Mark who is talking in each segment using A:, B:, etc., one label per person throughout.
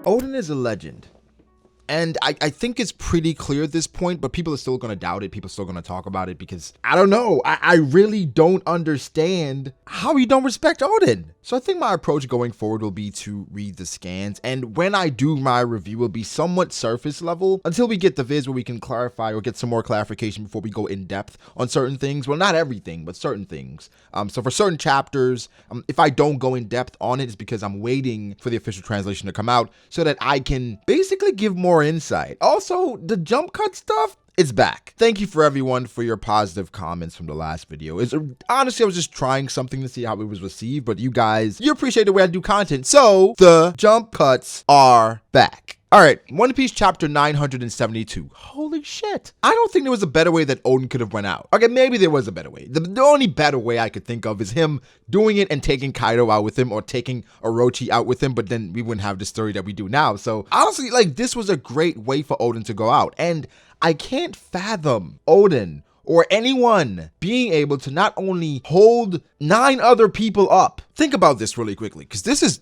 A: Odin is a legend. And I think it's pretty clear at this point, but people are still going to doubt it. People are still going to talk about it because, I don't know, I really don't understand how you don't respect Odin. So I think my approach going forward will be to read the scans. And when I do my review, will be somewhat surface level until we get the viz where we can clarify or get some more clarification before we go in depth on certain things. Well, not everything, but certain things. So for certain chapters, if I don't go in depth on it, it's because I'm waiting for the official translation to come out so that I can basically give more insight. Also, the jump cut stuff, it's back. Thank you for everyone for your positive comments from the last video. Honestly, I was just trying something to see how it was received, but you guys, you appreciate the way I do content, so the jump cuts are back. All right, One Piece chapter 972. Holy shit. I don't think there was a better way that Odin could have went out. Okay, maybe there was a better way. The only better way I could think of is him doing it and taking Kaido out with him or taking Orochi out with him, but then we wouldn't have the story that we do now. So honestly, like, this was a great way for Odin to go out. And I can't fathom Odin or anyone being able to not only hold 9 other people up. Think about this really quickly, because this is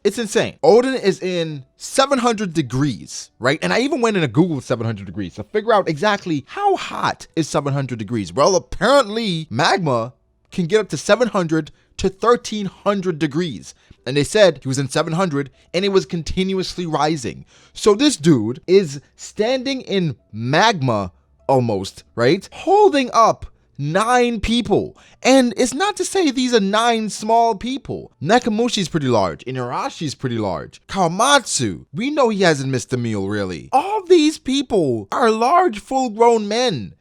A: it's insane. Odin is in 700 degrees, right? And I even went in a Google 700 degrees to figure out exactly how hot is 700 degrees. Well, apparently magma can get up to 700 to 1300 degrees. And they said he was in 700 and it was continuously rising. So this dude is standing in magma almost, right? Holding up 9 people. And it's not to say these are 9 small people. Nakamushi's pretty large. Inarashi's pretty large. Kawamatsu, we know he hasn't missed a meal, really. All these people are large, full-grown men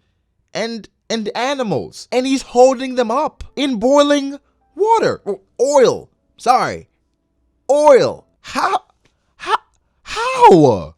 A: and animals. And he's holding them up in boiling water. Oil. Sorry. Oil. How?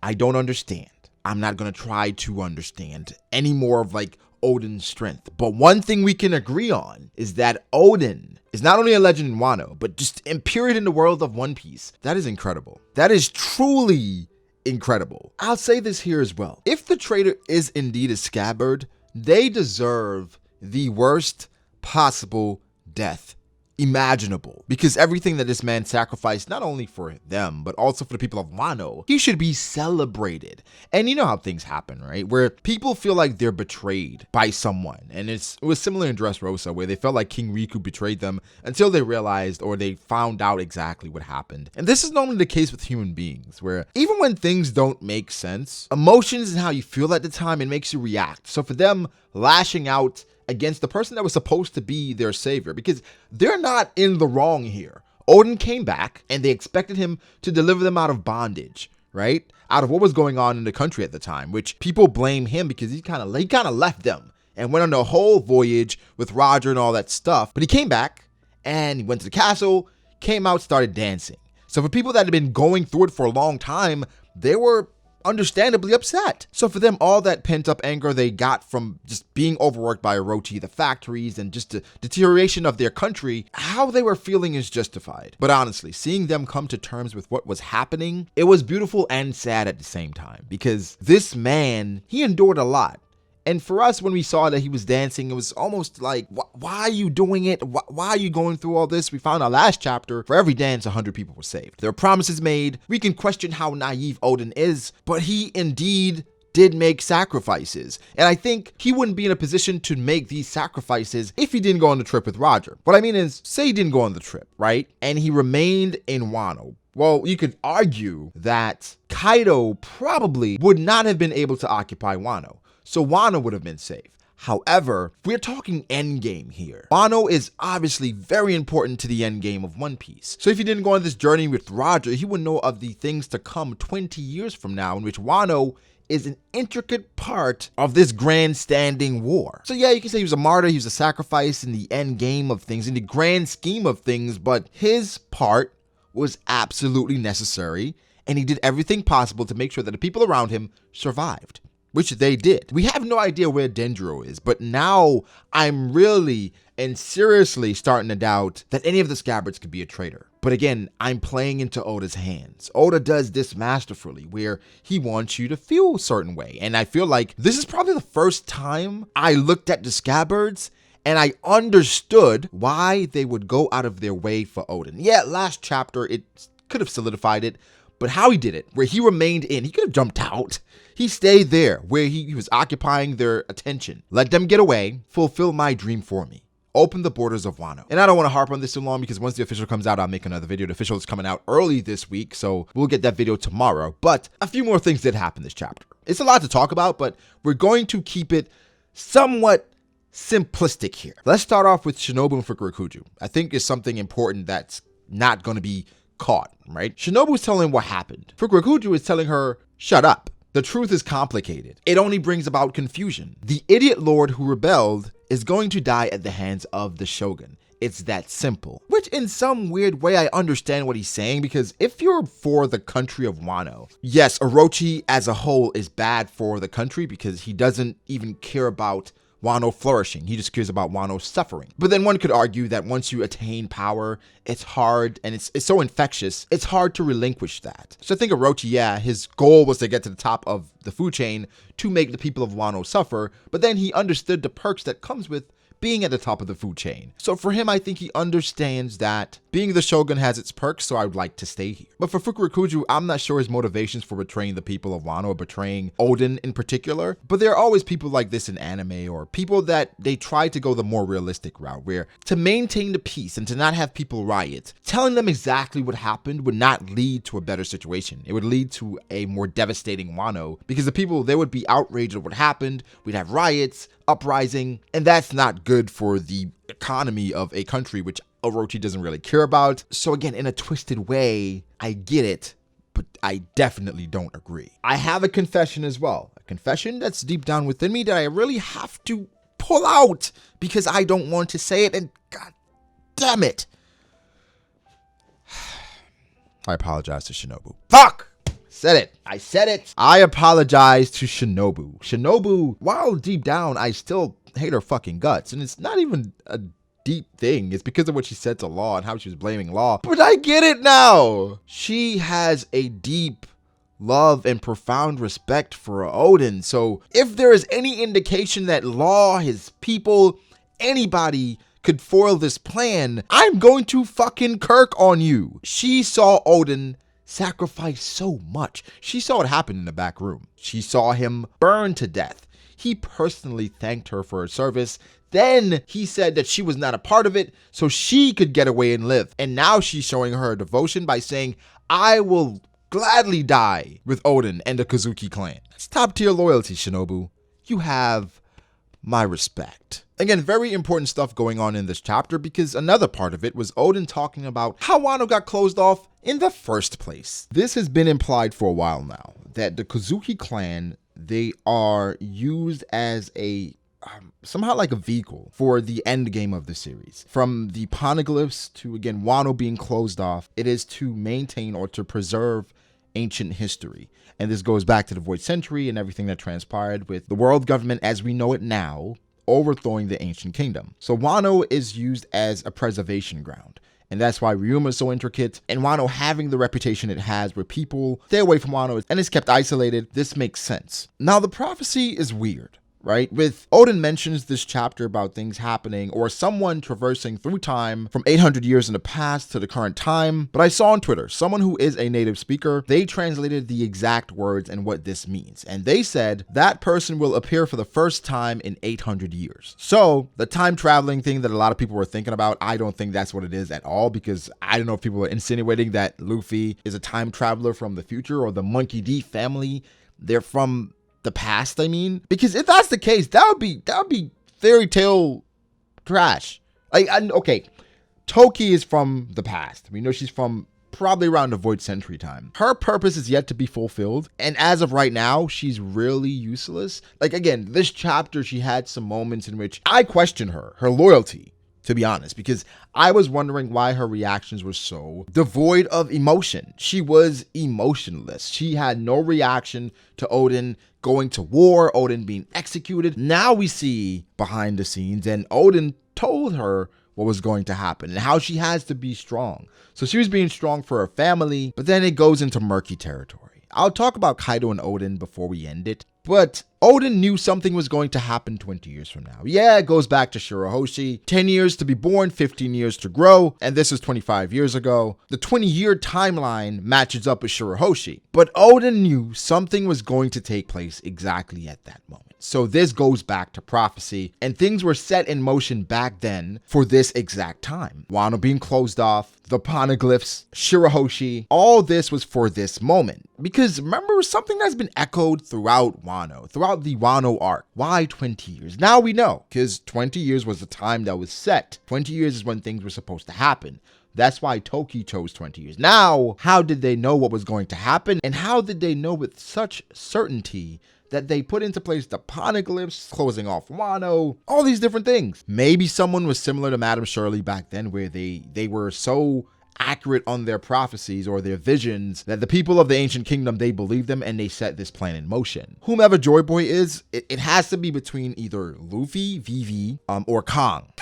A: I don't understand. I'm not going to try to understand any more of like Odin's strength. But one thing we can agree on is that Odin is not only a legend in Wano, but just in period in the world of One Piece. That is incredible. That is truly incredible. I'll say this here as well. If the traitor is indeed a scabbard, they deserve the worst possible death imaginable, because everything that this man sacrificed, not only for them but also for the people of Wano, he should be celebrated. And you know how things happen, right, where people feel like they're betrayed by someone, and it was similar in Dressrosa, where they felt like King Riku betrayed them until they realized or they found out exactly what happened. And this is normally the case with human beings, where even when things don't make sense, emotions and how you feel at the time, it makes you react. So for them lashing out against the person that was supposed to be their savior, because they're not in the wrong here. Odin came back and they expected him to deliver them out of bondage, right? Out of what was going on in the country at the time, which people blame him because he kind of left them and went on the whole voyage with Roger and all that stuff. But he came back and he went to the castle, came out, started dancing. So for people that had been going through it for a long time, they were understandably upset. So for them, all that pent-up anger they got from just being overworked by Orochi, the factories, and just the deterioration of their country, how they were feeling is justified. But honestly, seeing them come to terms with what was happening, it was beautiful and sad at the same time, because this man, he endured a lot. And for us, when we saw that he was dancing, it was almost like, why are you doing it? Why are you going through all this? We found our last chapter, for every dance, 100 people were saved. There were promises made. We can question how naive Odin is, but he indeed did make sacrifices. And I think he wouldn't be in a position to make these sacrifices if he didn't go on the trip with Roger. What I mean is, say he didn't go on the trip, right? And he remained in Wano. Well, you could argue that Kaido probably would not have been able to occupy Wano. So Wano would have been safe. However, we're talking endgame here. Wano is obviously very important to the endgame of One Piece. So if he didn't go on this journey with Roger, he would know of the things to come 20 years from now, in which Wano is an intricate part of this grandstanding war. So yeah, you can say he was a martyr, he was a sacrifice in the end game of things, in the grand scheme of things, but his part was absolutely necessary, and he did everything possible to make sure that the people around him survived, which they did. We have no idea where Denjiro is, but now I'm really and seriously starting to doubt that any of the scabbards could be a traitor. But again, I'm playing into Oda's hands. Oda does this masterfully, where he wants you to feel a certain way. And I feel like this is probably the first time I looked at the scabbards and I understood why they would go out of their way for Odin. Yeah, last chapter, it could have solidified it, but how he did it, where he remained in, he could have jumped out. He stayed there where he was occupying their attention. Let them get away, fulfill my dream for me. Open the borders of Wano. And I don't want to harp on this too long because once the official comes out, I'll make another video. The official is coming out early this week, so we'll get that video tomorrow. But a few more things did happen this chapter. It's a lot to talk about, but we're going to keep it somewhat simplistic here. Let's start off with Shinobu and Fukurokuju. I think is something important that's not going to be caught, right? Shinobu is telling what happened. Fukurokuju is telling her, shut up. The truth is complicated. It only brings about confusion. The idiot lord who rebelled is going to die at the hands of the shogun. It's that simple. Which in some weird way I understand what he's saying, because if you're for the country of Wano, yes, Orochi as a whole is bad for the country because he doesn't even care about Wano flourishing. He just cares about Wano suffering. But then one could argue that once you attain power, it's hard and it's so infectious, it's hard to relinquish that. So I think Orochi, yeah, his goal was to get to the top of the food chain to make the people of Wano suffer, but then he understood the perks that comes with being at the top of the food chain. So for him, I think he understands that being the shogun has its perks, so I would like to stay here. But for Fukurokuju, I'm not sure his motivations for betraying the people of Wano or betraying Oden in particular, but there are always people like this in anime, or people that they try to go the more realistic route, where to maintain the peace and to not have people riot, telling them exactly what happened would not lead to a better situation. It would lead to a more devastating Wano, because the people, they would be outraged at what happened, we'd have riots, uprising, and that's not good for the economy of a country, which Orochi doesn't really care about. So again, in a twisted way, I get it, but I definitely don't agree. I have a confession as well. A confession that's deep down within me that I really have to pull out because I don't want to say it, and god damn it. I apologize to Shinobu. Fuck! Said it. I said it. I apologize to Shinobu. Shinobu, while deep down, I still hate her fucking guts. And it's not even a deep thing. It's because of what she said to Law and how she was blaming Law. But I get it now. She has a deep love and profound respect for Oden. So if there is any indication that Law, his people, anybody could foil this plan, I'm going to fucking Kirk on you. She saw Oden sacrifice so much. She saw it happen in the back room. She saw him burn to death. He personally thanked her for her service. Then he said that she was not a part of it, so she could get away and live. And now she's showing her devotion by saying, I will gladly die with Oden and the Kozuki clan. That's top tier loyalty, Shinobu. You have my respect. Again, very important stuff going on in this chapter, because another part of it was Oden talking about how Wano got closed off in the first place. This has been implied for a while now, that the Kozuki clan, they are used as a somehow like a vehicle for the end game of the series. From the poneglyphs to, again, Wano being closed off, it is to maintain or to preserve ancient history. And this goes back to the Void Century and everything that transpired with the world government as we know it now overthrowing the ancient kingdom. So Wano is used as a preservation ground. And that's why Ryuma is so intricate. And Wano having the reputation it has where people stay away from Wano and is kept isolated, this makes sense. Now the prophecy is weird, right? With Oden mentions this chapter about things happening or someone traversing through time from 800 years in the past to the current time. But I saw on Twitter, someone who is a native speaker, they translated the exact words and what this means. And they said that person will appear for the first time in 800 years. So the time traveling thing that a lot of people were thinking about, I don't think that's what it is at all, because I don't know if people are insinuating that Luffy is a time traveler from the future or the Monkey D family. They're from the past, I mean, because if that's the case, that would be fairy tale trash. Okay, Toki is from the past. We know she's from probably around the Void Century time. Her purpose is yet to be fulfilled, and as of right now, she's really useless. Like, again, this chapter, she had some moments in which I question her loyalty, to be honest, because I was wondering why her reactions were so devoid of emotion. She was emotionless. She had no reaction to Oden going to war, Oden being executed. Now we see behind the scenes, and Oden told her what was going to happen and how she has to be strong. So she was being strong for her family, but then it goes into murky territory. I'll talk about Kaido and Oden before we end it. But Oden knew something was going to happen 20 years from now. Yeah, it goes back to Shirahoshi. 10 years to be born, 15 years to grow, and this is 25 years ago. The 20-year timeline matches up with Shirahoshi. But Oden knew something was going to take place exactly at that moment. So this goes back to prophecy, and things were set in motion back then for this exact time. Wano being closed off, the poneglyphs, Shirahoshi, all this was for this moment. Because remember, something that's been echoed throughout Wano, throughout the Wano arc. Why 20 years? Now we know, because 20 years was the time that was set. 20 years is when things were supposed to happen. That's why Toki chose 20 years. Now, how did they know what was going to happen? And how did they know with such certainty that they put into place the poneglyphs, closing off Wano, all these different things? Maybe someone was similar to Madame Shirley back then, where they were so accurate on their prophecies or their visions that the people of the ancient kingdom, they believed them and they set this plan in motion. Whomever Joy Boy is, it has to be between either Luffy, Vivi, or Kong.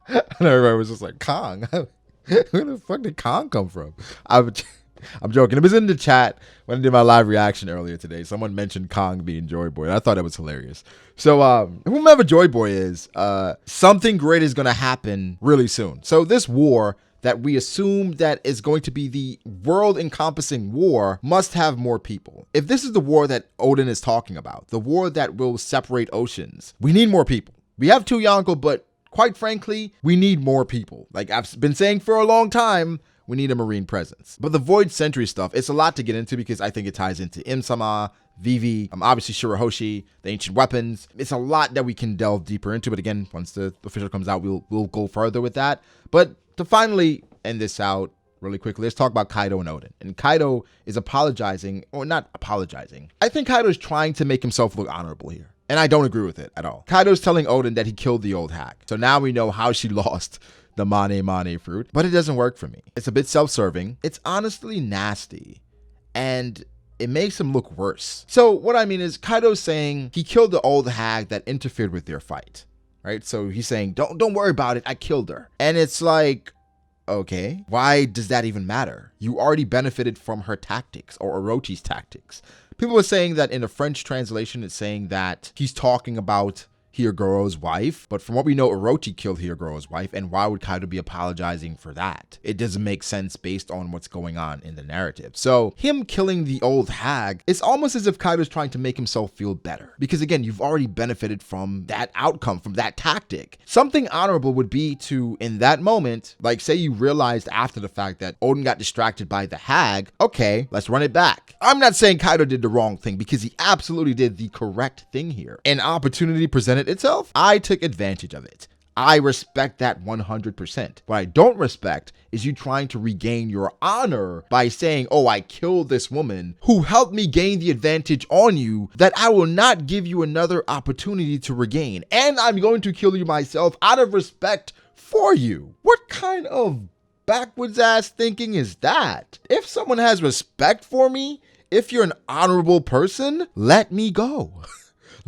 A: And everybody was just like, Kong? Where the fuck did Kong come from? I'm joking. It was in the chat when I did my live reaction earlier today. Someone mentioned Kong being Joy Boy, and I thought it was hilarious. So whomever Joy Boy is, something great is going to happen really soon. So this war that we assume that is going to be the world-encompassing war must have more people. If this is the war that Oden is talking about, the war that will separate oceans, we need more people. We have two Yonko, but quite frankly, we need more people. Like I've been saying for a long time, we need a marine presence. But the Void Century stuff, it's a lot to get into because I think it ties into Im-sama, Vivi, obviously Shirahoshi, the ancient weapons. It's a lot that we can delve deeper into. But again, once the official comes out, we'll go further with that. But to finally end this out really quickly, let's talk about Kaido and Oden. And Kaido is apologizing, or not apologizing. I think Kaido is trying to make himself look honorable here. And I don't agree with it at all. Kaido's telling Oden that he killed the old hag. So now we know how she lost the Mane fruit, but it doesn't work for me. It's a bit self-serving. It's honestly nasty, and it makes him look worse. So what I mean is Kaido's saying he killed the old hag that interfered with their fight, right? So he's saying, don't worry about it. I killed her. And it's like, okay, why does that even matter? You already benefited from her tactics or Orochi's tactics. People are saying that in the French translation, it's saying that he's talking about Hyogoro's wife, but from what we know, Orochi killed Hyogoro's wife, and why would Kaido be apologizing for that? It doesn't make sense based on what's going on in the narrative. So him killing the old hag, it's almost as if Kaido's trying to make himself feel better. Because again, you've already benefited from that outcome, from that tactic. Something honorable would be to, in that moment, like say you realized after the fact that Oden got distracted by the hag, okay, let's run it back. I'm not saying Kaido did the wrong thing, because he absolutely did the correct thing here. An opportunity presented itself, I took advantage of it. I respect that 100%. What I don't respect is you trying to regain your honor by saying, oh, I killed this woman who helped me gain the advantage on you that I will not give you another opportunity to regain. And I'm going to kill you myself out of respect for you. What kind of backwards ass thinking is that? If someone has respect for me, if you're an honorable person, let me go.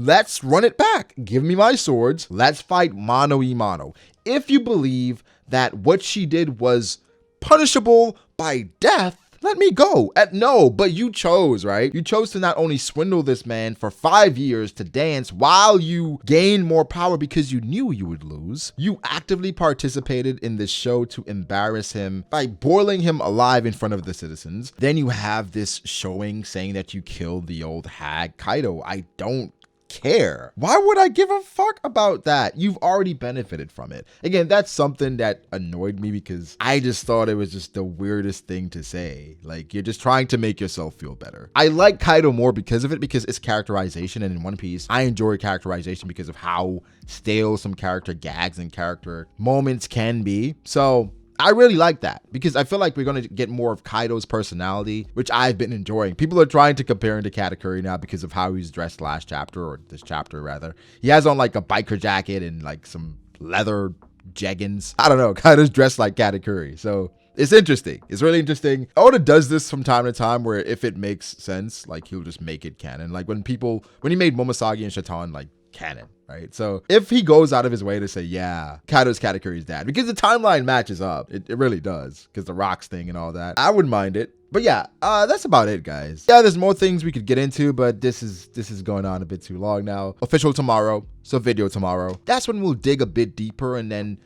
A: Let's run it back. Give me my swords. Let's fight mano a mano. If you believe that what she did was punishable by death, let me go. No, but you chose, right? You chose to not only swindle this man for 5 years to dance while you gain more power because you knew you would lose. You actively participated in this show to embarrass him by boiling him alive in front of the citizens. Then you have this showing saying that you killed the old hag. Kaido, I don't care. Why would I give a fuck about that? You've already benefited from it. Again, that's something that annoyed me because I just thought it was just the weirdest thing to say. Like, you're just trying to make yourself feel better. I like Kaido more because of it, because it's characterization, and in One Piece, I enjoy characterization because of how stale some character gags and character moments can be. So I really like that because I feel like we're going to get more of Kaido's personality, which I've been enjoying. People are trying to compare him to Katakuri now because of how he's dressed last chapter, or this chapter rather. He has on like a biker jacket and like some leather jeggings. I don't know. Kaido's dressed like Katakuri. So it's interesting. It's really interesting. Oda does this from time to time where if it makes sense, like he'll just make it canon. Like when he made Momoshiki and Shaitan like canon, right? So if he goes out of his way to say, yeah, Kaido's Katakuri's dad, because the timeline matches up, it really does, because the rocks thing and all that, I wouldn't mind it. But yeah, that's about it, guys. Yeah, there's more things we could get into, but this is going on a bit too long now. Official tomorrow, so video tomorrow. That's when we'll dig a bit deeper and then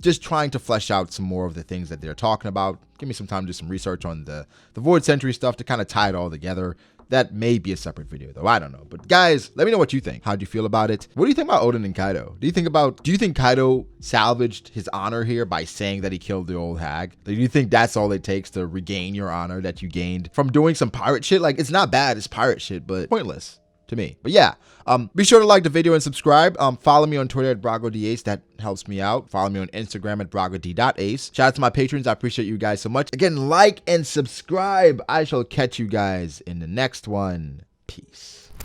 A: just trying to flesh out some more of the things that they're talking about. Give me some time to do some research on the Void Century stuff to kind of tie it all together. That may be a separate video though, I don't know. But guys, let me know what you think. How do you feel about it? What do you think about Oden and Kaido? Do you think Kaido salvaged his honor here by saying that he killed the old hag? Do you think that's all it takes to regain your honor that you gained from doing some pirate shit? Like, it's not bad, it's pirate shit, but pointless to me. But yeah, be sure to like the video and subscribe. Follow me on Twitter at BragoDAce. That helps me out. Follow me on Instagram at BragoD.Ace. Shout out to my patrons. I appreciate you guys so much. Again, like and subscribe. I shall catch you guys in the next one. Peace.